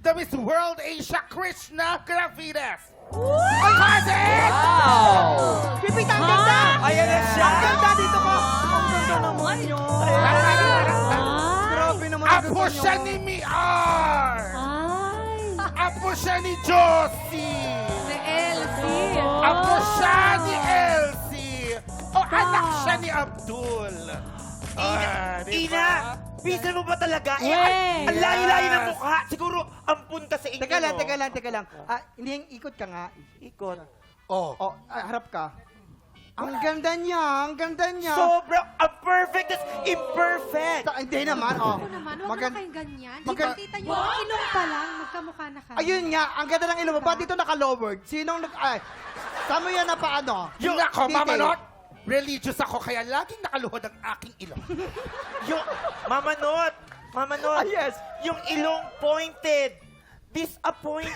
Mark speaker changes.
Speaker 1: the Miss World Asia Krishna Gravides. Ay, cousin!
Speaker 2: Wow!
Speaker 3: Pipita, ang ganda!
Speaker 2: Ayan na siya!
Speaker 3: Ang ganda dito ko! Ang ganda naman yun! Grabe naman ang
Speaker 1: Apo
Speaker 3: ganda
Speaker 1: siya
Speaker 3: nyo.
Speaker 1: ni Miar! Apo siya ni Josie!
Speaker 4: Si Elsie.
Speaker 1: Apo siya ni Elsie! O anak siya ni Abdul! Ah, di
Speaker 2: Ina!
Speaker 1: ba?
Speaker 2: Pisan mo ba talaga?
Speaker 4: Yes.
Speaker 2: Ang layo-layo ng mukha. Siguro, ang punta sa inyo.
Speaker 3: Teka lang,
Speaker 2: no?
Speaker 3: teka lang. Hindi, ikot ka nga.
Speaker 2: Ikot.
Speaker 1: Oh.
Speaker 3: Harap ka. Ang ganda niya, ang ganda niya.
Speaker 2: Sobrang perfect. That's imperfect.
Speaker 3: Hindi naman,
Speaker 4: Ako naman, huwag na kayong ganyan. Di ba kita nyo, ilong pa lang, magkamukha na kayo.
Speaker 3: Ayun nga, ang ganda ng ilong mo. Ba't dito naka-lowered? Sinong saan mo yan na paano?
Speaker 1: Yung ako,
Speaker 3: detail.
Speaker 1: Mama Not, religious ako kaya laging nakaluhod ang aking ilong.
Speaker 2: Yung, Mama Not.
Speaker 3: Yes.
Speaker 2: Yung ilong pointed. Disappointed.